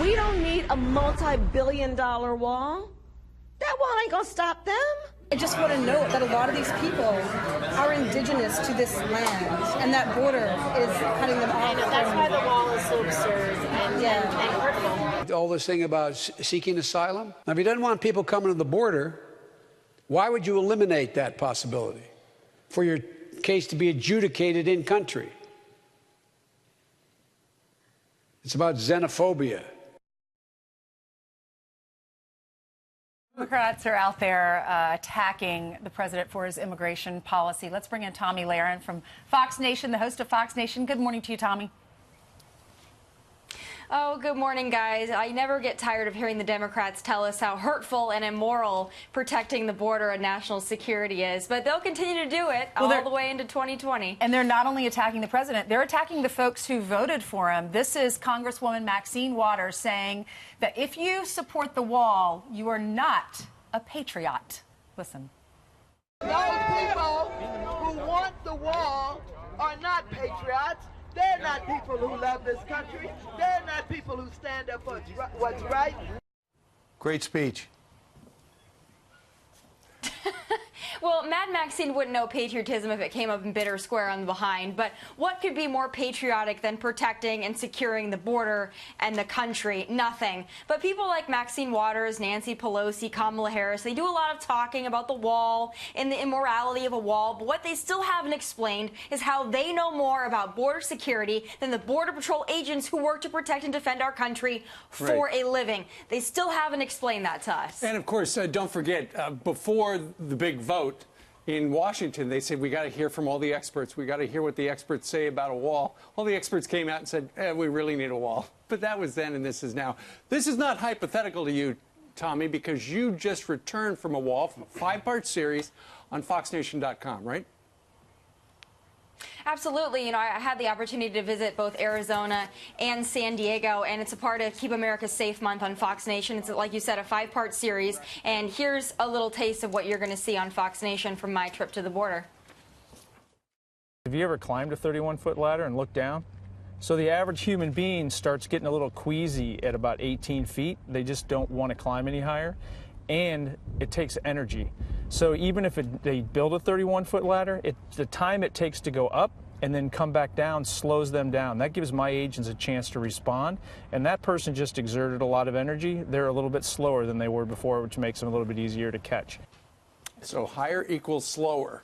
We don't need a multi-billion-dollar wall. That wall ain't gonna stop them. I just want to note that a lot of these people are indigenous to this land, and that border is cutting them off. That's why the wall is so absurd and hurtful. All this thing about seeking asylum. Now, if you didn't want people coming to the border, why would you eliminate that possibility for your case to be adjudicated in country? It's about xenophobia. Democrats are out there attacking the president for his immigration policy. Let's bring in Tomi Lahren from Fox Nation, the host of Fox Nation. Good morning to you, Tomi. Oh, good morning, guys. I never get tired of hearing the Democrats tell us how hurtful and immoral protecting the border and national security is, but they'll continue to do it all the way into 2020. And they're not only attacking the president, they're attacking the folks who voted for him. This is Congresswoman Maxine Waters saying that if you support the wall, you are not a patriot. Listen. Those people who want the wall are not patriots. They're not people who love this country. They're not people who stand up for what's right. Great speech. Well, Mad Maxine wouldn't know patriotism if it came up in bitter square on the behind, but what could be more patriotic than protecting and securing the border and the country? Nothing. But people like Maxine Waters, Nancy Pelosi, Kamala Harris, they do a lot of talking about the wall and the immorality of a wall, but what they still haven't explained is how they know more about border security than the Border Patrol agents who work to protect and defend our country for a living. They still haven't explained that to us. And of course, don't forget, before the big vote in Washington, they said, we got to hear from all the experts. We got to hear what the experts say about a wall. All the experts came out and said, we really need a wall. But that was then and this is now. This is not hypothetical to you, Tomi, because you just returned from a wall, from a 5-part series on FoxNation.com, right? Absolutely. You know, I had the opportunity to visit both Arizona and San Diego, and it's a part of Keep America Safe Month on Fox Nation. It's, like you said, a 5-part series, and here's a little taste of what you're going to see on Fox Nation from my trip to the border. Have you ever climbed a 31-foot ladder and looked down? So the average human being starts getting a little queasy at about 18 feet. They just don't want to climb any higher, and it takes energy. So even if they build a 31-foot ladder, the time it takes to go up and then come back down slows them down. That gives my agents a chance to respond, and that person just exerted a lot of energy. They're a little bit slower than they were before, which makes them a little bit easier to catch. So higher equals slower.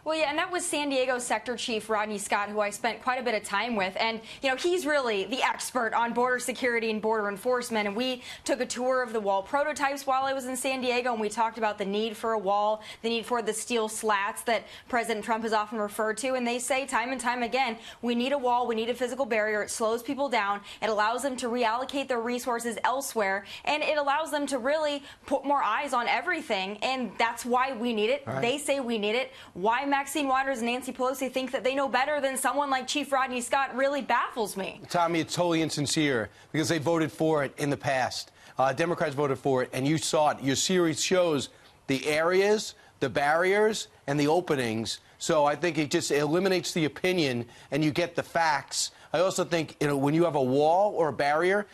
Well, yeah, and that was San Diego Sector Chief Rodney Scott, who I spent quite a bit of time with. And, you know, he's really the expert on border security and border enforcement. And we took a tour of the wall prototypes while I was in San Diego, and we talked about the need for a wall, the need for the steel slats that President Trump has often referred to. And they say time and time again, we need a wall, we need a physical barrier. It slows people down. It allows them to reallocate their resources elsewhere, and it allows them to really put more eyes on everything. And that's why we need it. They say we need it. Why Maxine Waters and Nancy Pelosi think that they know better than someone like Chief Rodney Scott really baffles me. Tomi, it's totally insincere because they voted for it in the past. Democrats voted for it, and you saw it. Your series shows the areas, the barriers, and the openings. So I think it just eliminates the opinion, and you get the facts. I also think, you know, when you have a wall or a barrier,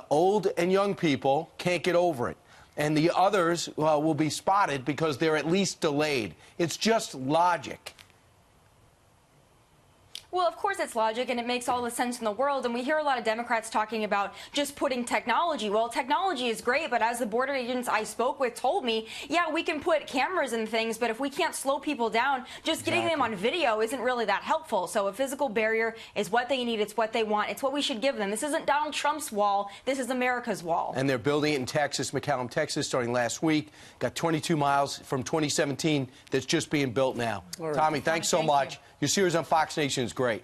old and young people can't get over it. And the others will be spotted because they're at least delayed. It's just logic. Well, of course it's logic, and it makes all the sense in the world. And we hear a lot of Democrats talking about just putting technology. Well, technology is great, but as the border agents I spoke with told me, yeah, we can put cameras and things, but if we can't slow people down, just getting them on video isn't really that helpful. So a physical barrier is what they need. It's what they want. It's what we should give them. This isn't Donald Trump's wall. This is America's wall. And they're building it in Texas, McAllen, Texas, starting last week. Got 22 miles from 2017 that's just being built now. Right. Tomi, thanks so much. Your series on Fox Nation is great.